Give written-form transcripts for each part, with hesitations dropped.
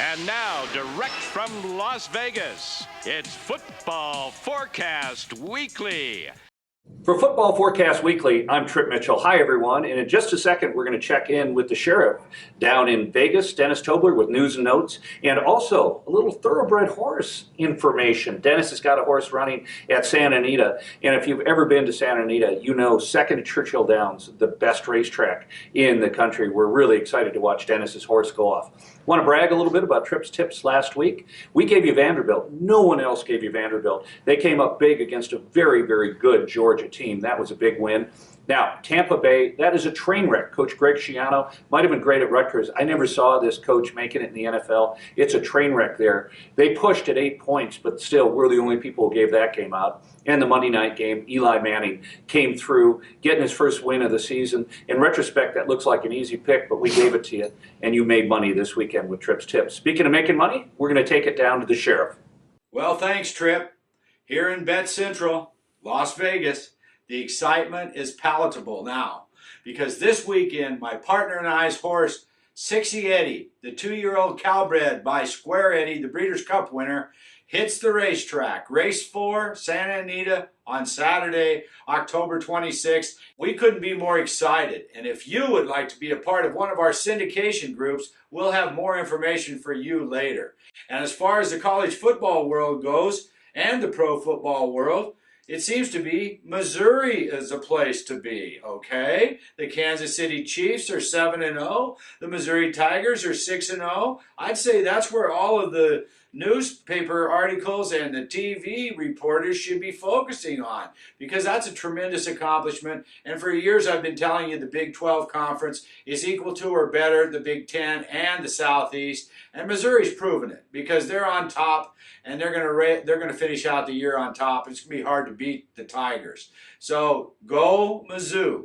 And now, direct from Las Vegas, it's Football Forecast Weekly. For Football Forecast Weekly, I'm Trip Mitchell. Hi, everyone. And in just a second, we're going to check in with the sheriff down in Vegas, Dennis Tobler, with news and notes, and also a little thoroughbred horse information. Dennis has got a horse running at Santa Anita. And if you've ever been to Santa Anita, you know second to Churchill Downs, the best racetrack in the country. We're really excited to watch Dennis's horse go off. Want to brag a little bit about Trip's tips last week? We gave you Vanderbilt. No one else gave you Vanderbilt. They came up big against a very, very good Georgia team. That was a big win. Now, Tampa Bay, that is a train wreck. Coach Greg Schiano might have been great at Rutgers. I never saw this coach making it in the NFL. It's a train wreck there. They pushed at 8 points, but still, we're the only people who gave that game out. And the Monday night game, Eli Manning came through, getting his first win of the season. In retrospect, that looks like an easy pick, but we gave it to you, and you made money this weekend with Trip's tips. Speaking of making money, we're going to take it down to the sheriff. Well, thanks, Trip. Here in Bet Central, Las Vegas, the excitement is palatable now because this weekend my partner and I's horse, Sixy Eddie, the 2-year-old Cowbred by Square Eddie, the Breeders' Cup winner, hits the racetrack. Race 4, Santa Anita, on Saturday, October 26th. We couldn't be more excited. And if you would like to be a part of one of our syndication groups, we'll have more information for you later. And as far as the college football world goes, and the pro football world, it seems to be Missouri is a place to be, okay? The Kansas City Chiefs are 7-0. The Missouri Tigers are 6-0. I'd say that's where all of the newspaper articles and the TV reporters should be focusing on because that's a tremendous accomplishment. And for years I've been telling you the Big 12 Conference is equal to or better the Big 10 and the Southeast. And Missouri's proven it because they're on top and they're going to finish out the year on top. It's going to be hard to beat the Tigers. So go Mizzou.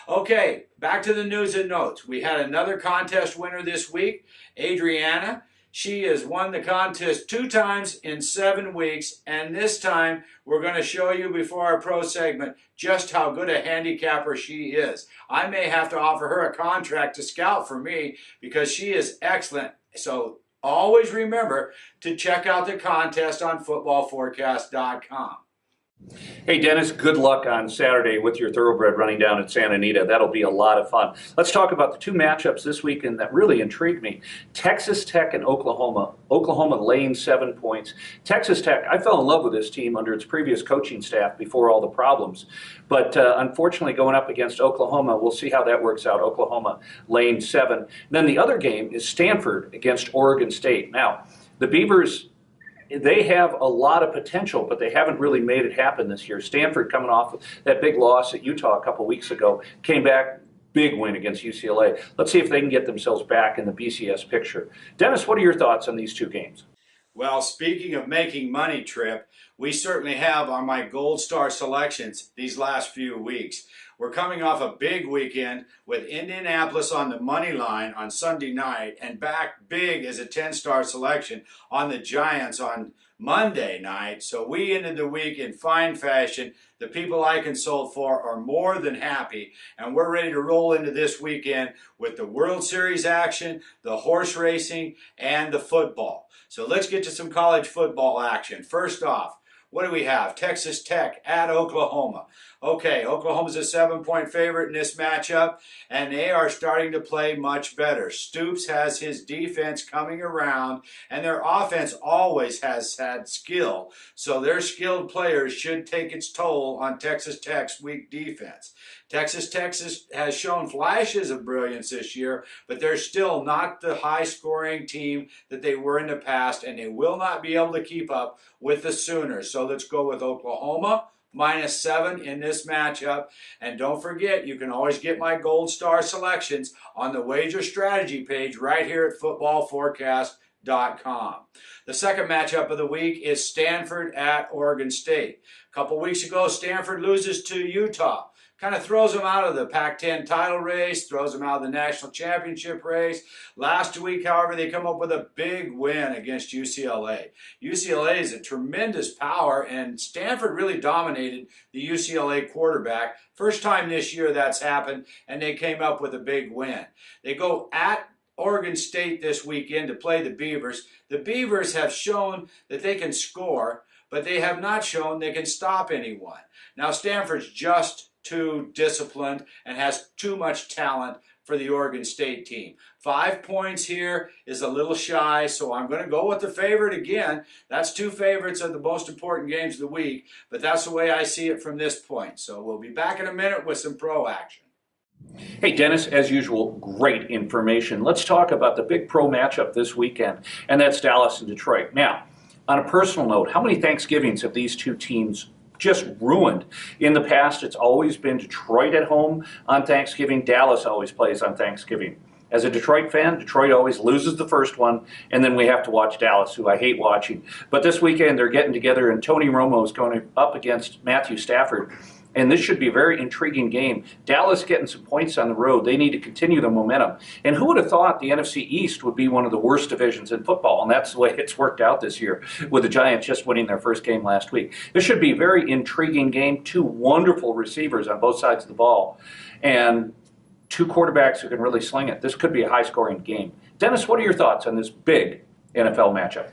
Okay, back to the news and notes. We had another contest winner this week, Adriana. She has won the contest 2 times in 7 weeks, and this time we're going to show you before our pro segment just how good a handicapper she is. I may have to offer her a contract to scout for me because she is excellent. So always remember to check out the contest on footballforecast.com. Hey, Dennis, good luck on Saturday with your thoroughbred running down at Santa Anita. That'll be a lot of fun. Let's talk about the 2 matchups this weekend that really intrigued me. Texas Tech and Oklahoma. Oklahoma laying 7 points. Texas Tech, I fell in love with this team under its previous coaching staff before all the problems. But unfortunately, going up against Oklahoma, we'll see how that works out. Oklahoma laying 7. Then the other game is Stanford against Oregon State. Now, the Beavers, they have a lot of potential, but they haven't really made it happen this year. Stanford, coming off that big loss at Utah a couple weeks ago, came back, big win against UCLA. Let's see if they can get themselves back in the BCS picture. Dennis, what are your thoughts on these 2 games? Well, speaking of making money, Trip, we certainly have on my Gold Star selections these last few weeks. We're coming off a big weekend with Indianapolis on the money line on Sunday night and back big as a 10-star selection on the Giants on Monday night. So we ended the week in fine fashion. The people I consoled for are more than happy, and we're ready to roll into this weekend with the World Series action, the horse racing, and the football. So let's get to some college football action. First off, what do we have? Texas Tech at Oklahoma. Okay, Oklahoma's a 7-point favorite in this matchup, and they are starting to play much better. Stoops has his defense coming around, and their offense always has had skill. So their skilled players should take its toll on Texas Tech's weak defense. Texas Tech has shown flashes of brilliance this year, but they're still not the high-scoring team that they were in the past, and they will not be able to keep up with the Sooners. So let's go with Oklahoma -7 in this matchup. And don't forget, you can always get my Gold Star selections on the wager strategy page right here at footballforecast.com. The second matchup of the week is Stanford at Oregon State. A couple weeks ago, Stanford loses to Utah. Kind of throws them out of the Pac-10 title race, throws them out of the national championship race. Last week, however, they come up with a big win against UCLA. UCLA is a tremendous power, and Stanford really dominated the UCLA quarterback. First time this year that's happened, and they came up with a big win. They go at Oregon State this weekend to play the Beavers. The Beavers have shown that they can score, but they have not shown they can stop anyone. Now, Stanford's just too disciplined and has too much talent for the Oregon State team. 5 points here is a little shy, so I'm going to go with the favorite again. That's 2 favorites of the most important games of the week, but that's the way I see it from this point. So we'll be back in a minute with some pro action. Hey, Dennis, as usual, great information. Let's talk about the big pro matchup this weekend, and that's Dallas and Detroit. Now, on a personal note, how many Thanksgivings have these two teams just ruined? In the past, it's always been Detroit at home on Thanksgiving. Dallas always plays on Thanksgiving. As a Detroit fan, Detroit always loses the first one, and then we have to watch Dallas, who I hate watching. But this weekend, they're getting together, and Tony Romo is going up against Matthew Stafford. And this should be a very intriguing game. Dallas getting some points on the road. They need to continue the momentum. And who would have thought the NFC East would be one of the worst divisions in football? And that's the way it's worked out this year, with the Giants just winning their first game last week. This should be a very intriguing game. 2 wonderful receivers on both sides of the ball, and 2 quarterbacks who can really sling it. This could be a high-scoring game. Dennis, what are your thoughts on this big NFL matchup?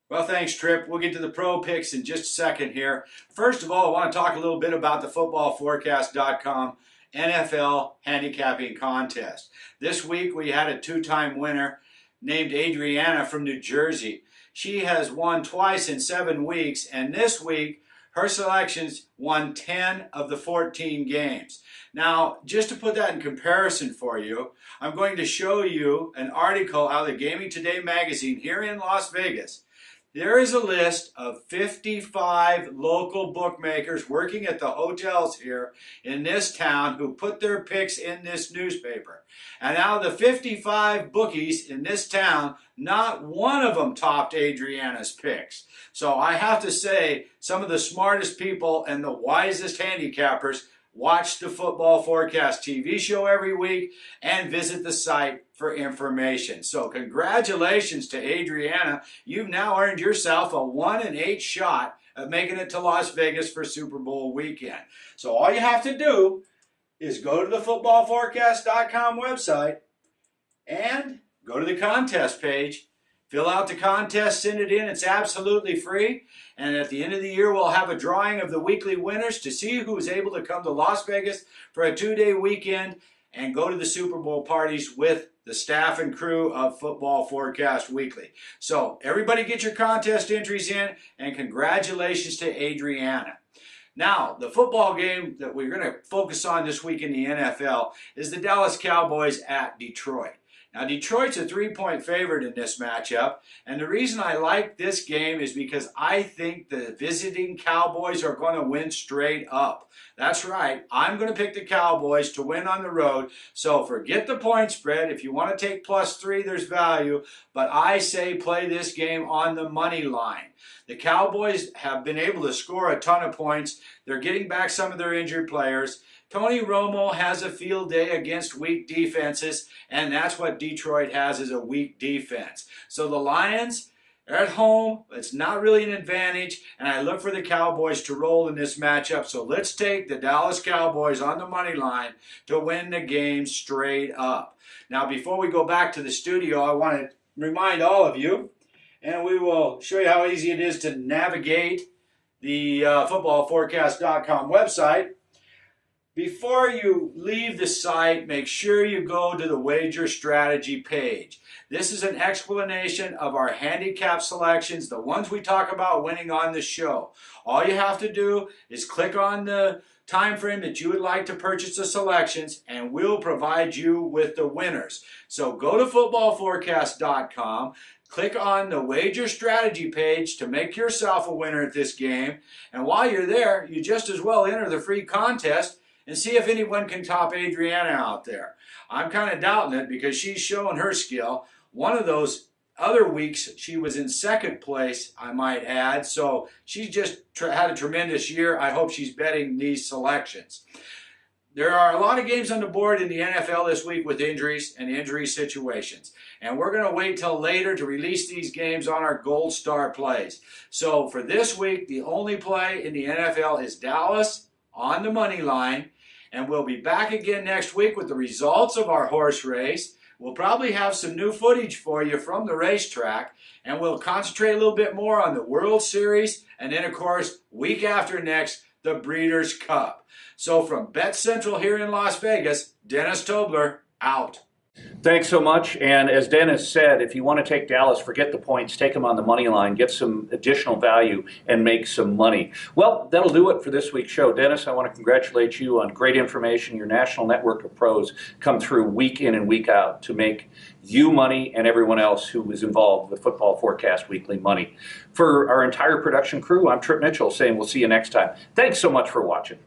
Well, thanks, Tripp. We'll get to the pro picks in just a second here. First of all, I want to talk a little bit about the footballforecast.com NFL handicapping contest. This week, we had a 2-time winner named Adriana from New Jersey. She has won twice in 7 weeks, and this week, her selections won 10 of the 14 games. Now, just to put that in comparison for you, I'm going to show you an article out of the Gaming Today magazine here in Las Vegas. There is a list of 55 local bookmakers working at the hotels here in this town who put their picks in this newspaper. And out of the 55 bookies in this town, not one of them topped Adriana's picks. So I have to say, some of the smartest people and the wisest handicappers watch the Football Forecast TV show every week and visit the site for information. So congratulations to Adriana. You've now earned yourself a 1-in-8 shot at making it to Las Vegas for Super Bowl weekend. So all you have to do is go to the footballforecast.com website and go to the contest page. Fill out the contest, send it in. It's absolutely free. And at the end of the year, we'll have a drawing of the weekly winners to see who is able to come to Las Vegas for a 2-day weekend and go to the Super Bowl parties with the staff and crew of Football Forecast Weekly. So everybody get your contest entries in, and congratulations to Adriana. Now, the football game that we're going to focus on this week in the NFL is the Dallas Cowboys at Detroit. Now, Detroit's a 3-point favorite in this matchup, and the reason I like this game is because I think the visiting Cowboys are going to win straight up. That's right, I'm going to pick the Cowboys to win on the road, so forget the point spread. If you want to take +3, there's value, but I say play this game on the money line. The Cowboys have been able to score a ton of points. They're getting back some of their injured players. Tony Romo has a field day against weak defenses, and that's what Detroit has, is a weak defense. So the Lions are at home. It's not really an advantage, and I look for the Cowboys to roll in this matchup. So let's take the Dallas Cowboys on the money line to win the game straight up. Now, before we go back to the studio, I want to remind all of you, and we will show you how easy it is to navigate the footballforecast.com website. Before you leave the site, make sure you go to the wager strategy page. This is an explanation of our handicap selections, the ones we talk about winning on the show. All you have to do is click on the time frame that you would like to purchase the selections, and we'll provide you with the winners. So go to footballforecast.com, click on the wager strategy page to make yourself a winner at this game, and while you're there, you just as well enter the free contest and see if anyone can top Adriana out there. I'm kind of doubting it because she's showing her skill. One of those other weeks, she was in second place, I might add. So she's just had a tremendous year. I hope she's betting these selections. There are a lot of games on the board in the NFL this week with injuries and injury situations. And we're going to wait till later to release these games on our Gold Star plays. So for this week, the only play in the NFL is Dallas on the money line, and we'll be back again next week with the results of our horse race, We'll probably have some new footage for you from the racetrack, and we'll concentrate a little bit more on the World Series, and then, of course, week after next, the Breeders' Cup. So from Bet Central here in Las Vegas, Dennis Tobler, out. Thanks so much. And as Dennis said, if you want to take Dallas, forget the points, take them on the money line, get some additional value, and make some money. Well, that'll do it for this week's show. Dennis, I want to congratulate you on great information. Your national network of pros come through week in and week out to make you money and everyone else who is involved with Football Forecast Weekly money. For our entire production crew, I'm Trip Mitchell saying we'll see you next time. Thanks so much for watching.